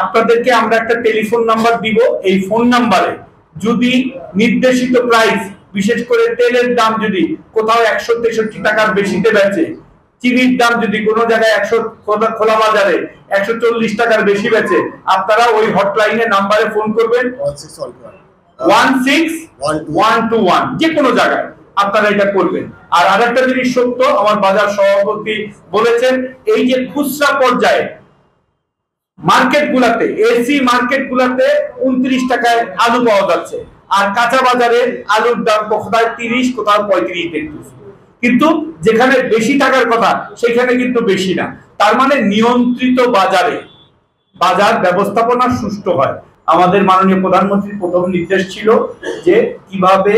আপনাদেরকে আমরা একটা টেলিফোন নাম্বার দিব। এই ফোন নাম্বারে যদি নির্দেশিত প্রাইস, বিশেষ করে তেলের দাম যদি কোথাও 163 টাকার বেশিতে বেচে, চিনির দাম যদি কোনো জায়গায় 100 খোলা বাজারে 140 টাকার বেশি বেচে, আপনারা ওই হটলাইনে নাম্বারে ফোন করবেন 16121, যে কোনো জায়গায় আপনারা এটা করবেন। আর আরেকটা জিনিস সত্য, আমার বাজার সভাপতি বলেছেন, এই যে খুচরা পর্যায়ে মার্কেট গুলাতে, এসি মার্কেট গুলাতে 29 টাকায় আলু পাওয়া যাচ্ছে, আর কাঁচা বাজারে আলুর দাম কোথায় 30, কোথাও 35 দেখতেছি। কিন্তু যেখানে বেশি টাকার কথা সেখানে কিন্তু বেশি না। তার মানে নিয়ন্ত্রিত বাজারে বাজার ব্যবস্থাপনা সুষ্ঠু হয়। আমাদের মাননীয় প্রধানমন্ত্রীর প্রথম নির্দেশ ছিল যে কিভাবে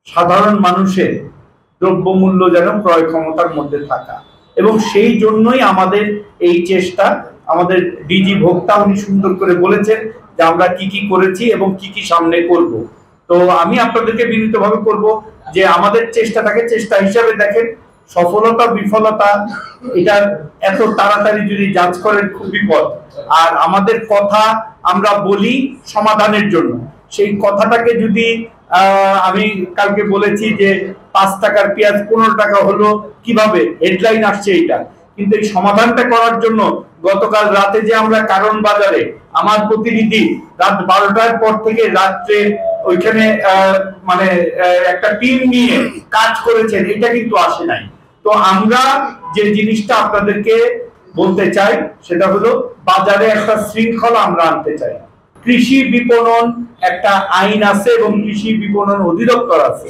সাধারণ মানুষের দ্রব্যমূল্য যেন ক্রয় ক্ষমতার মধ্যে থাকা, এবং সেই জন্যই আমাদের এই চেষ্টা। আমাদের ডিজি ভোক্তা উনি সুন্দর করে বলেছেন যে আমরা কি কি করেছি এবং কি কি সামনে করব। তো আমি আপনাদেরকে বিনীতভাবে করব যে আমাদের চেষ্টাটাকে চেষ্টা হিসাবে দেখেন। সফলতা বিফলতা এটা এত তাড়াতাড়ি যদি যাচ করেন খুব বিপদ। আর আমাদের কথা আমরা বলি সমাধানের জন্য, সেই কথাটাকে যদি আমি কালকে বলেছি যে 5 টাকার পেঁয়াজ 15 টাকা হলো, কিভাবে হেডলাইন আসছে এইটা, কিন্তু এই সমাধানটা করার জন্য গতকাল রাতে যে আমরা কারণ বাজারে আমার প্রতিনিধি রাত 12টার পর থেকে রাত্রে ওইখানে মানে একটা টিম নিয়ে কাজ করেছেন, এটা কিন্তু আসে নাই। তো আমরা যে জিনিসটা আপনাদেরকে বলতে চাই সেটা হলো বাজারে একটা শৃঙ্খলা আমরা আনতে চাই। কৃষি বিপণন একটা আইন আছে এবং কৃষি বিপণন অধিদপ্তর আছে,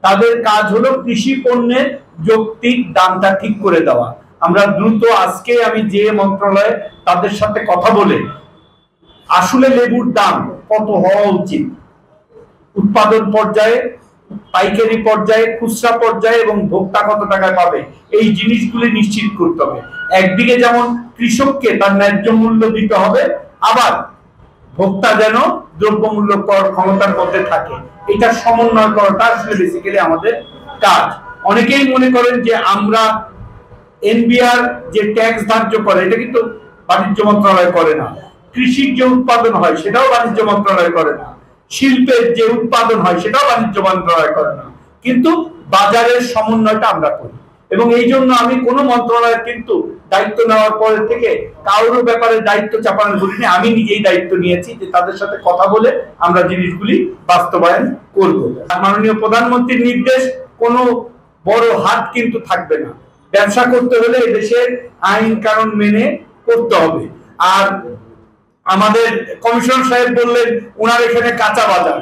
তাদের কাজ হলো কৃষি পণ্যের যৌক্তিক দামটা ঠিক করে দেওয়া। আমরা দ্রুত আজকে আমি যে মন্ত্রণালয়ে তাদের সাথে কথা বলে আসলে লেবুর দাম কত হওয়া উচিত, উৎপাদন পর্যায়ে, পাইকারি পর্যায়ে, খুচরা পর্যায়ে এবং ভোক্তা কত টাকায় পাবে, এই জিনিসগুলি নিশ্চিত করতে হবে। একদিকে যেমন কৃষককে তার ন্যায্য মূল্য দিতে হবে, আবার ভোক্তা যেন দ্রব্যমূল্য ক্ষমতার মধ্যে থাকে, এটা সমন্বয় করাটা আসলে বেসিক্যালি আমাদের কাজ। অনেকেই মনে করেন যে আমরা এনবিআর যে ট্যাক্স ধার্য করে এটা কিন্তু বাণিজ্য মন্ত্রণালয় করে না, কৃষির যে উৎপাদন হয় সেটাও বাণিজ্য মন্ত্রণালয় করে না, শিল্পের যে উৎপাদন হয় সেটাও বাণিজ্য মন্ত্রণালয় করে না, কিন্তু বাজারের সমন্বয়টা আমরা করি। এবং এই জন্য আমি কোন মন্ত্রণালয়ের কিন্তু দায়িত্ব নেওয়ার পর থেকে কারোর ব্যাপারে দায়িত্ব চাপানো করিনি, আমি নিজেই দায়িত্ব নিয়েছি যে তাদের সাথে কথা বলে আমরা জিনিসগুলি বাস্তবায়ন করব। মাননীয় প্রধানমন্ত্রীর নির্দেশ, কোনো বড় হাত কিন্তু থাকবে না। ব্যবসা করতে হলে এদেশের আইন কানুন মেনে করতে হবে। আর আমাদের কমিশনার সাহেব বললেন ওনার এখানে কাঁচা বাজার,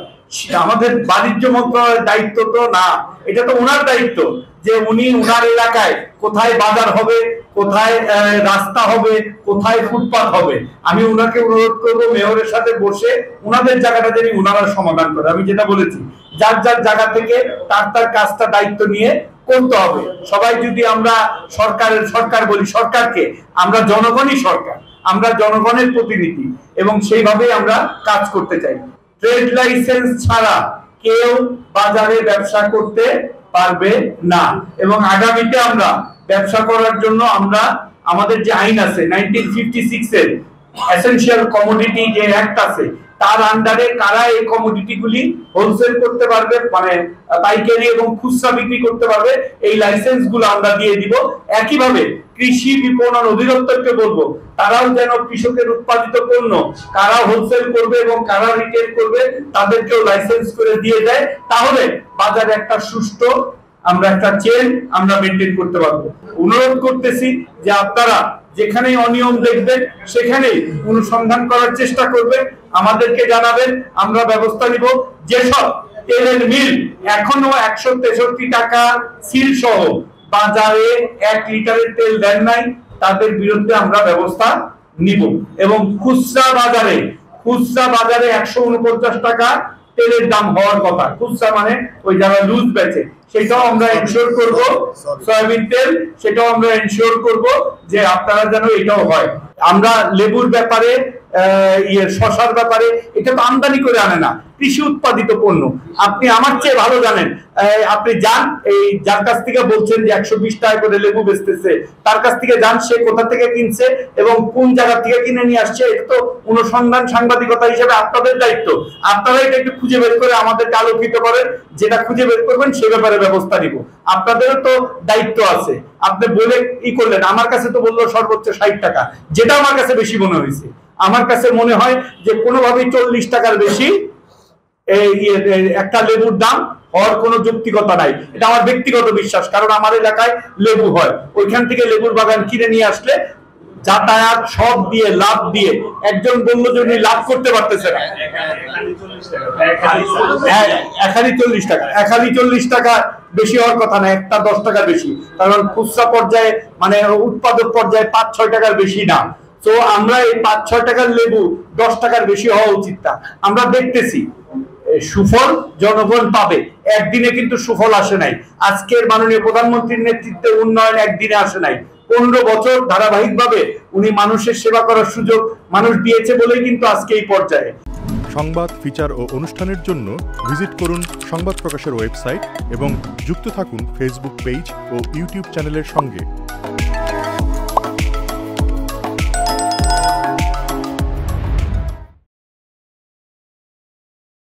আমাদের বাণিজ্য মন্ত্রণালয়ের দায়িত্ব তো না, এটা তো ওনার দায়িত্ব যে উনি ওনার এলাকায় কোথায় বাজার হবে, কোথায় রাস্তা হবে, কোথায় ফুটপাত হবে। আমি ওনাকে অনুরোধ করবো মেয়রের সাথে বসে ওনাদের জায়গাটা যদি ওনারা সমাধান করে। আমি যেটা বলেছি, যার যার জায়গা থেকে তার তার কাজটা দায়িত্ব নিয়ে করতে হবে। সবাই যদি আমরা সরকার বলি, সরকারকে আমরা জনগণই সরকার, আমরা জনগণের প্রতিনিধি এবং সেইভাবেই আমরা কাজ করতে চাই। ট্রেড লাইসেন্স ছাড়া কেউ বাজারে ব্যবসা করতে পারবে না, এবং আগামীতে আমরা ব্যবসা করার জন্য আমরা আমাদের যে আইন আছে 1956 এর এসেনশিয়াল কমোডিটি যে অ্যাক্ট আছে তার আন্ডারে কারা এই কমোডিটি গুলি হোলসেল করতে পারবে, মানে পাইকারি এবং খুচরা বিক্রি করতে পারবে, এই লাইসেন্স গুলো আমরা দিয়ে দিব। একইভাবে কৃষি বিপণন অধিদপ্তরকে বলবো তারাও যেন কৃষকের উৎপাদিত পণ্য কারা হোলসেল করবে এবং কারা রিটেল করবে তাদেরকেও লাইসেন্স করে দিয়ে দেয়, তাহলে বাজারে একটা সুষ্ঠু আমরা একটা চেন আমরা মেনটেন করতে পারবো। অনুরোধ করতেছি যে আপনারা যেখানেই অনিয়ম দেখবেন সেখানেই অনুসন্ধান করার চেষ্টা করবেন, আমাদেরকে জানাবেন, আমরা ব্যবস্থা নিব। যেসব তেলের মিল এখনো 163 টাকা সিল সহ বাজারে 1 লিটারের তেল দেন নাই, তাদের বিরুদ্ধে আমরা ব্যবস্থা নিব। এবং খুচরা বাজারে 149 টাকা তেলের দাম হওয়ার কথা, খুচরা মানে ওই যারা লুজ বেচে সেটাও আমরা এনশিওর করব, সয়াবিন তেল সেটাও আমরা এনশিওর করব যে আপনারা যেন এটাও হয়। আমরা লেবুর ব্যাপারে শশার ব্যাপারে এটা তো আমদানি করে আনে না, কৃষি উৎপাদিত পণ্য। আপনি আমার চেয়ে ভালো জানেন, আপনি যান এই যার কাছ থেকে বলছেন যে 120 টাকা করে লেবু বেচতেছে, তার কাছ থেকে যান সে কোথা থেকে কিনছে এবং কোন জায়গা থেকে কিনে নিয়ে আসছে। এটা তো অনুসন্ধান সাংবাদিকতা হিসেবে আপনাদের দায়িত্ব। আপনারা এটা একটু খুঁজে বের করে আমাদেরকে আলোকিত করেন, যেটা খুঁজে বের করবেন সে ব্যাপারে ব্যবস্থা নিব। আপনাদেরও তো দায়িত্ব আছে। আপনি বলে করলেন, আমার কাছে তো বললো সর্বোচ্চ 60 টাকা, যেটা আমার কাছে বেশি মনে হয়েছে। আমার কাছে মনে হয় যে কোনোভাবেই 40 টাকার বেশি একটা লেবুর দাম হওয়ার কোনো যৌক্তিকতা নাই। এটা আমার ব্যক্তিগত বিশ্বাস, কারণ আমার এলাকায় লেবু হয়, ওইখান থেকে লেবুর বাগান কিনে নিয়ে আসলে যাতায়াত সব দিয়ে লাভ দিয়ে একজন বললো যে উনি লাভ করতে পারতেছে না। এখানে 40 টাকা, এখানে 40 টাকা বেশি হওয়ার কথা না, একটা 10 টাকা বেশি, কারণ খুচরা পর্যায়ে মানে উৎপাদক পর্যায়ে 5-6 টাকার বেশি না। তো আমরা এই 5-6 টাকার লেবু 10 টাকার বেশি হওয়া উচিত না। আমরা দেখতেছি সুফল জনগণ পাবে, একদিনে কিন্তু সুফল আসে নাই। আজকের মাননীয় প্রধানমন্ত্রীর নেতৃত্বে উন্নয়ন একদিনে আসে নাই। 15 বছর ধারাবাহিকভাবে উনি মানুষের সেবা করার সুযোগ মানুষ দিয়েছে বলেই কিন্তু আজকে এই পর্যায়ে। সংবাদ, ফিচার ও অনুষ্ঠানের জন্য ভিজিট করুন সংবাদ প্রকাশের ওয়েবসাইট এবং যুক্ত থাকুন ফেসবুক পেজ ও ইউটিউব চ্যানেলের সঙ্গে।